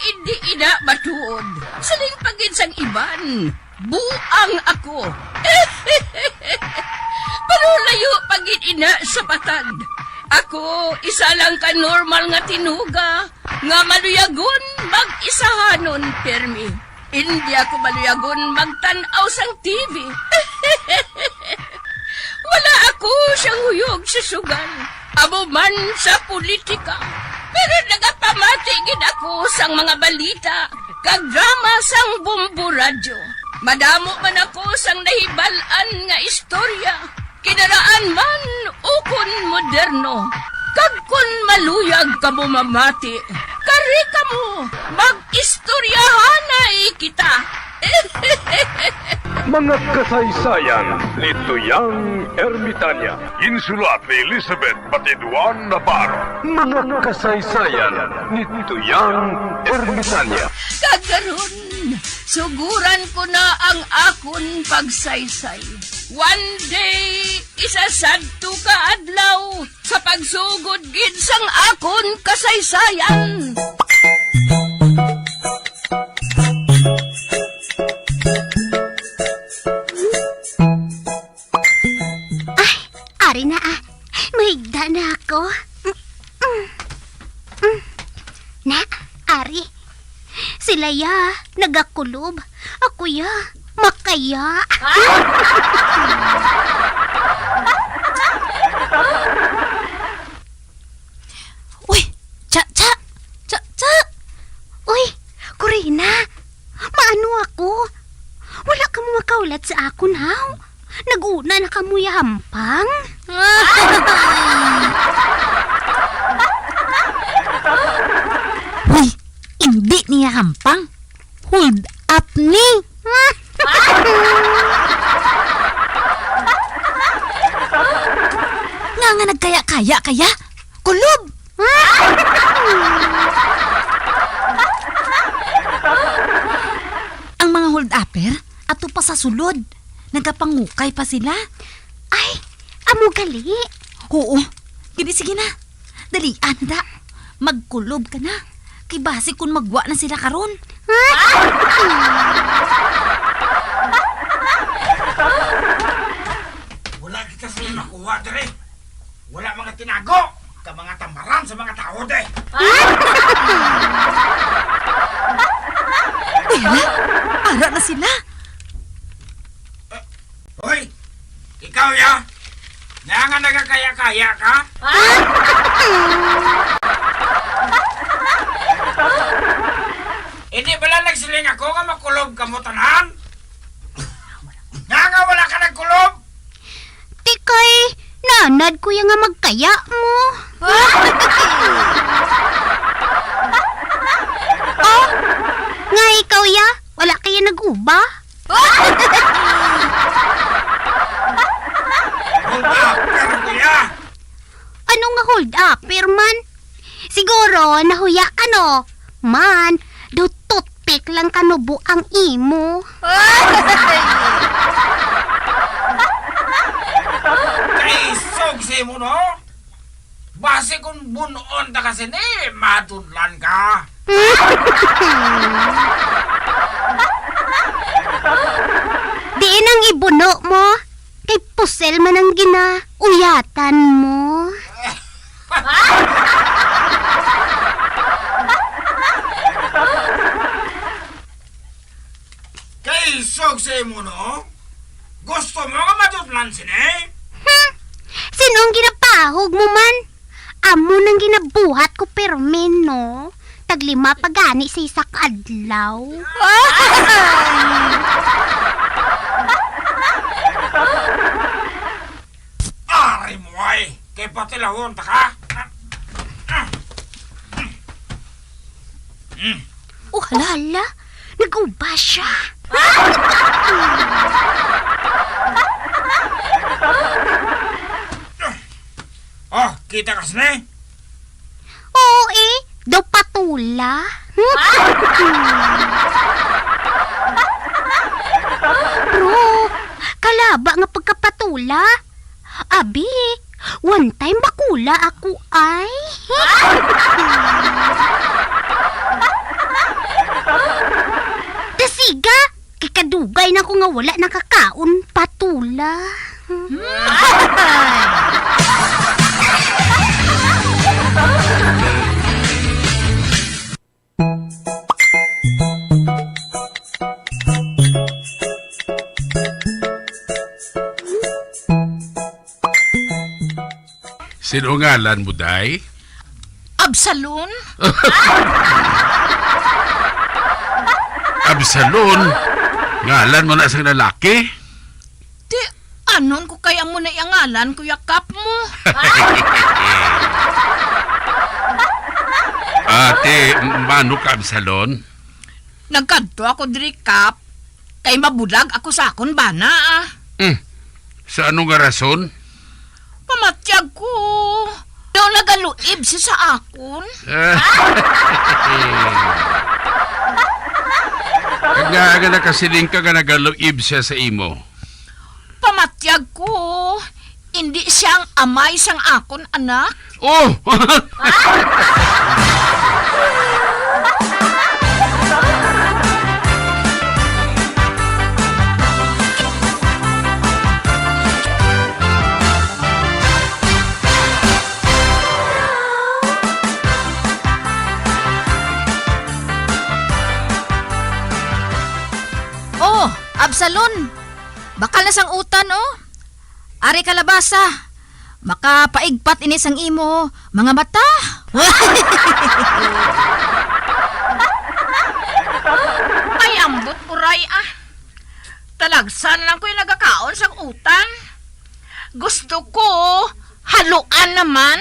hindi ina matuod. Saling pagin sang iban. Buang ako. Panulayo pagin ina sa patag. Ako, isa lang ka normal nga tinuga. Nga maluyagon mag-isahanon, permi. Hindi ako maluyagon magtanaw sang TV. Wala ako siyang huyog sa sugal. Amo man sa politika. Pero nagapamati gid ako sang mga balita. Kag drama sang Bumbu Radyo. Madamo man ako sang nahibalan nga istorya. Kinaraan man ukon moderno. Kag kun maluyag ka mo mamati, kari ka mo, mag-istoryahanay kita. Mga kasaysayan ni Tuyang Ermitanya. Insulat ni Elizabeth Batiduan Navarro. Mga kasaysayan ni Tuyang Ermitanya. Kagaron, suguran ko na ang akon pagsaysay. One day, isasadto ka adlaw sa pagsugod gid sang akon kasaysayan. Ari na mahigda na ako. Na, Ari. Sila ya, nagakulob. Ako ya, makaya. Uy, Cha. Uy, Corina. Maano ako? Wala ka mo makaulat sa akon, haw. Nag-una na ka mo yampang. Uy, hindi niya hampang. Hold up ni. Nga nagkaya-kaya kaya? Kulob! Ang mga hold-upper, ato pa sa sulod. Nagkapangukay pa sila. Ay, amo gali. Oo, sige na. Dalian na da. Magkulob ka na. Kay base kung magwa na sila karon. Wala kita sila nakuha, dire. Wala mga tinago. Ka mga tamaran sa mga tao, de. Ara na sila. Hoy, ikaw ya. Nga nagakaya-kaya ka? Hindi bala nagsiling ako nga makulob ka mo tanan? Nga wala ka nagkulob? Tikay, nanad ko yung nga magkaya mo. Oh, nga ikaw ya, wala kaya nag-uba? Hold up, pero kuya. Ano nga hold up, man? Siguro, nahuya ka no? Man, do toothpick lang kanubo ang imo. Kay sogsi mo, no? Base kung bunoon ta kasi ni, madunlan ka. Diin ang ibuno mo. Kay pusel man ang ginauyatan mo. Kay sogsi mo, no? Gusto mo nga madunlan sini? Sinong ginapahog mo man? Amo nang ginabuhat ko permen, no? Taglima pagani sa isak adlaw. Ari mo ay, kay patilahon ta ka? Oh, hala, nag-uba siya. Oh, kita ka sini? Oo daw patula. Bro, kalaba nga pagkapatula. Abi, one time bakula ako ay. siga. Kikadugay na ko nga wala nakakaon patula. Sino ngalan mo, day? Absalon? Absalon? Ngalan mo na sa lalaki? Di, anon ko kaya mo na iangalan, Kuya Kap mo? Ate, mano ka, Absalon? Nagkanto ako diri, Kap. Kay mabulag ako sa akon bana, ah. Sa anong nga rason? Pamatyag ko. Daw nagaluib siya sa akon. Nga nakasiling ka nga nagaluib siya sa imo. Pamatyag ko. Hindi siyang amay sang akon, anak. Oh! Oh, Absalon. Bakal na sang utan, oh. Ari kalabasa. Makapaigpat ini sang imo mga mata. Ay, ambot uray, ah. Talagsan lang ko'y nagakaon sang utan. Gusto ko, haluan naman.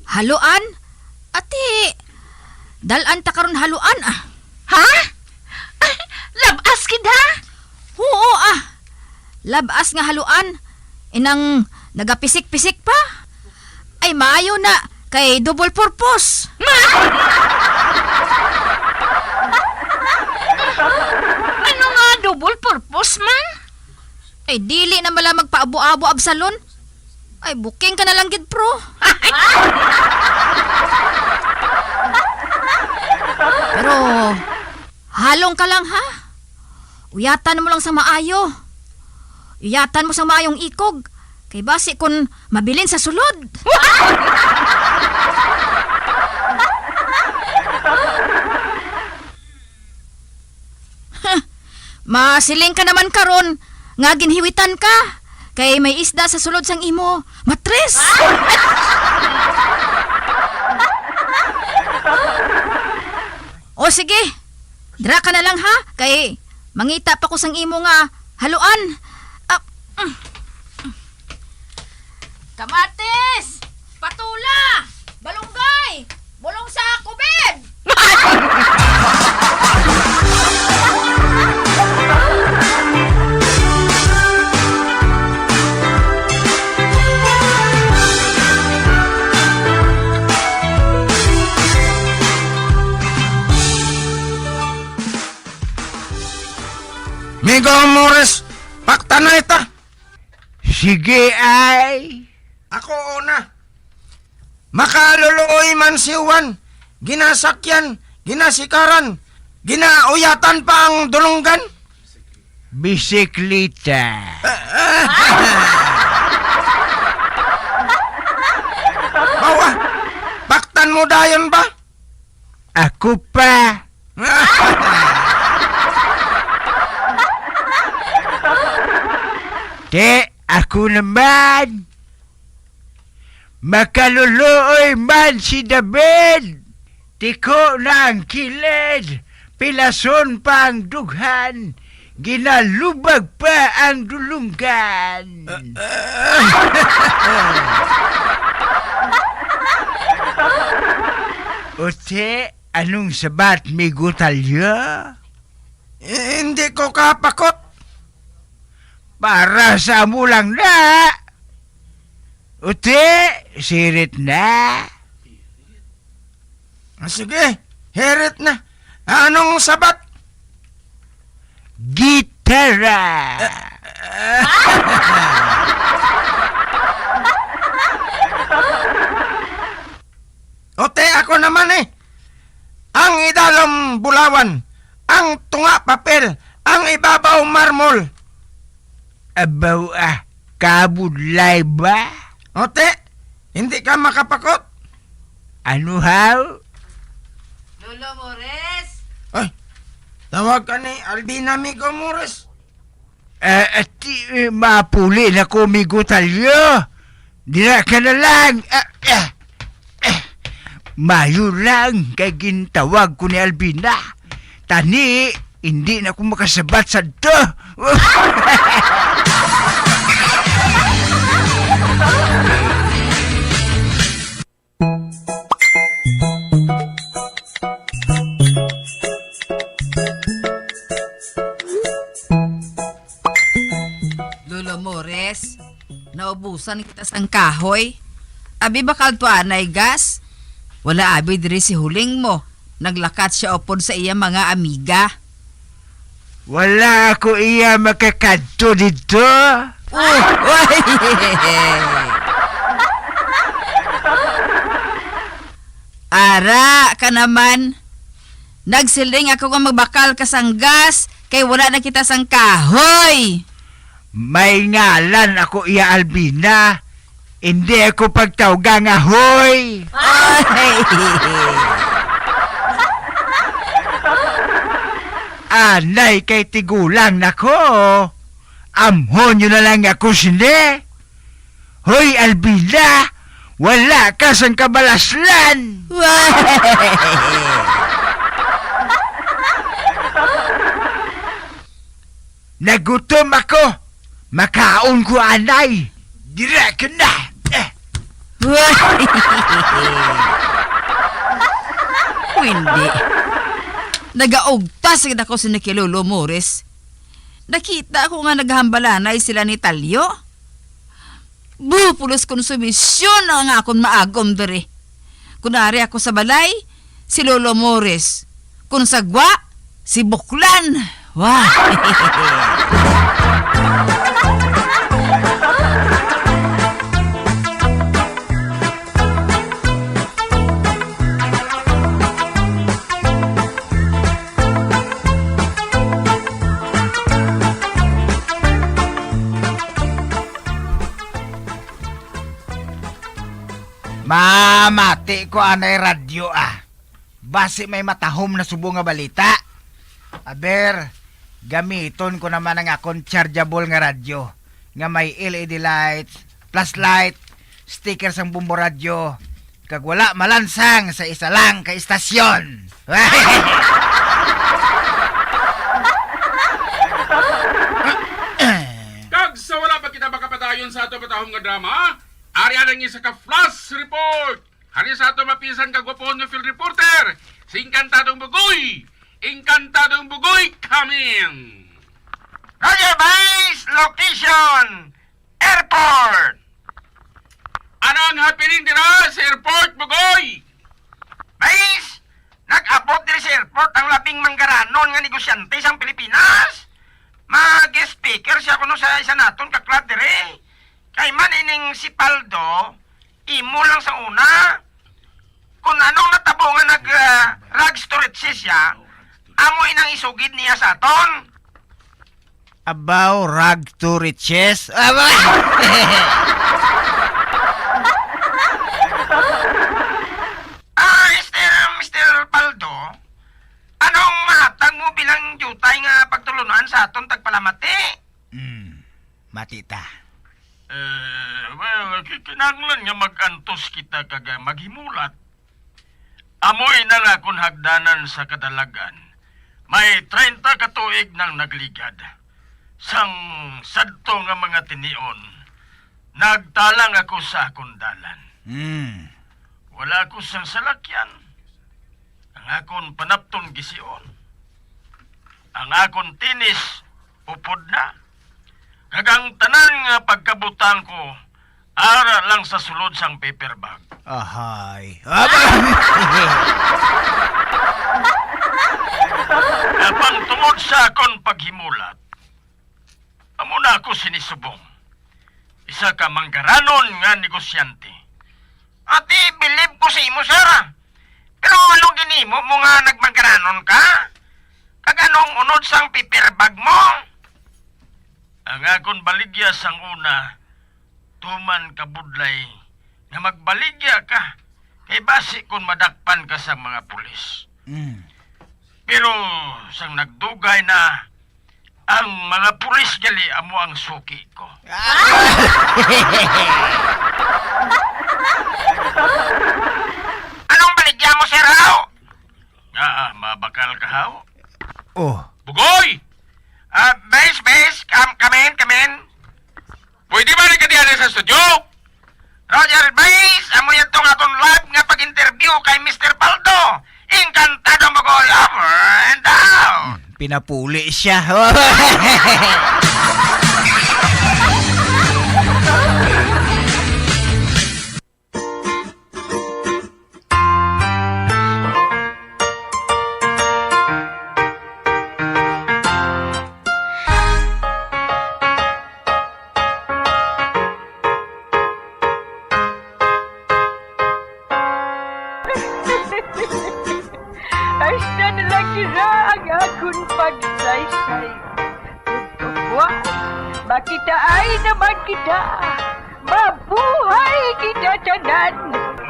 Haluan? Ati, dalan ta karon haluan, ah. Ha? Ay, labas kita? Oo, ah. Labas nga haluan. Inang nagapisik-pisik pa. Ay, maayo na. Kay double purpose. Ano nga double purpose man? Ay, dili na mala magpaabo-abo, Absalon. Ay, booking ka na lang, gid, pro. Pero, halong ka lang, ha? Uyatan mo lang sa maayo. Uyatan mo sa maayong ikog. Kay basi kun mabilin sa sulod. Masiling ka naman karon nga ginhiwitan ka. Kay may isda sa sulod sang imo. Matres! O sige, dira ka na lang ha. Kay mangita pa ko sang imo nga haluan. Kamatis! Patula! Balunggay! Bulong sa kubid! Migo Morris, pakta na ita. Sige ay. Ako una. Makaluluoy man si Juan. Ginasakyan, ginasikaran, ginauyatan pa ang dulunggan. Bisikleta. Bawa, paktan mo dayon ba? Ako pa. Te, ako naman. Makaluluoy man si David. Tiko na ang kilid. Pilason pa ang dughan. Ginalubag pa ang dulunggan. Ote, anong sabat mi gutalya? Hindi ko kapakot. Para sa mulang na. Ote, sirit na. Sige, heret na. Anong sabat? Gitara. kuan. Ang tunga papel, ang ibabaw marmol. Abaw kabudlay ba? Ote, hindi ka makapakot. Ano haw? Lolo Mores! Ay, tawag ka ni Albina Migo Mores. Mapuli na ko migutalyo. Dira ka na lang. Mayo lang kay gintawag ko ni Albina. Tani, hindi na ko makasabat sa to. Lolo Mores, naubusan kita sang kahoy. Abi bakal to anay gas? Wala abi diri si huling mo. Naglakat siya upod sa iya mga amiga. Wala ako iya makakadto dito. Ara ka naman. Nagsiling ako nga magbakal ka sang gas kay wala na kita sang kahoy. May ngalan ako iya Albina. Hindi ako pagtawga nga hoy. Anay kay tigulang nako. Amhon nyo na lang ako sini. Hoy Albina, wala ka sang kabalaslan. Nagutom ako. Makaon ko anay. Dira ka na. Hindi. Nagaugtas kita ko si Lolo Mores. Nakita ko nga naghambalanay sila ni Talyo. Pulos konsumisyon na nga akong maagom dere. Kunari ako sa balay, si Lolo Mores. Kung sagwa, si Buklan. Wah! Mamati ko anay radyo Basi may matahom na subo nga balita. Aber, gamiton ko naman ang akong chargeable nga radyo. Nga may LED lights, flashlight, sticker sang bumbo radyo. Kag wala malansang sa isa lang ka istasyon. Kag sa wala pa kita makapadayon sa ato patahong nga drama, ari ang isa ka flash report. Hani sa ato mapisan kagwapon nga field reporter, si Inkantadong Bugoy. Inkantadong Bugoy coming! Roger Base, location, airport. Ano ang happening dira sa airport, Bugoy? Base, nag-abot diri sa airport ang labing manggaranon nga negosyante sang Pilipinas. Mag-guest speaker siya kuno sa isa naton kaklad diri. Kay man ining si Paldo, imo lang sa una. Kung anong natabo nga nag-rag storage siya, amo inang isugid niya sa aton. Abaw rag to riches. Mr. Paldo, anong mahatag mo bilang jutay nga pagtulunan sa aton tagpalamati? Matita. Well, kinahanglan nga mag-antos kita kaga maghimulat. Amoy na nga kung hagdanan sa kadalagan. May 30 katuig nang nagligad. Sang sadto nga mga tinion, nagtalang ako sa akong dalan. Wala ako sang salakyan. Ang akong panapton gision. Ang akong tinis, upod na. Kagang tanan nga pagkabutang ko, ara lang sa sulod sang paper bag. Ahay. Kapang tungod sa akong paghimulat, amo na ako sinisubong. Isa ka manggaranon nga negosyante. Ate, believe ko sa imo, sir. Pero anong ginimo mo nga nagmanggaranon ka? tungod sang pipirbag mo. Ang akon baligya sang una, tuman kabudlay nga magbaligya ka kay basi kung madakpan ka sa mga pulis. Pero sang nagdugay na, ang mga pulis gali amo ang suki ko. Anong baligya mo, Sir Hao? Mabakal ka haw? Oh, Bugoy! Base, come in. Pwede ba rin ka diyan sa studio? Roger Base, amo yan tong aton live nga pag-interview kay Mr. Paldo. Encantado mo ko, over and down. pinapuli siya. Hasta na lang sila ang akong pagsaysay. Tugtugwa, makitaan naman kita. Mabuhay kita tanan.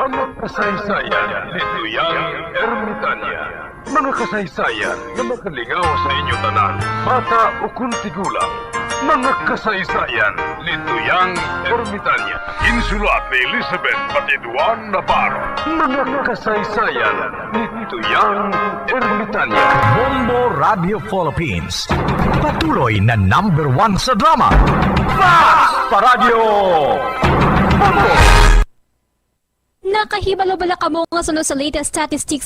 Mga kasaysayan ni Tuyang Ermitanya. Mga kasaysayan na makalingaw sa inyo tanan, bata o kuntigulang. Mga kasaysayan ni Tuyang Ermitanya. Insulat ni Elizabeth Batiduan Navarro. Mga kasaysayan ni Tuyang Ermitanya. Bombo Radio Philippines. Patuloy na #1 sa drama. Fast Paradyo! Bombo! Nakahibalo bala ka mo nga sunod sa latest statistics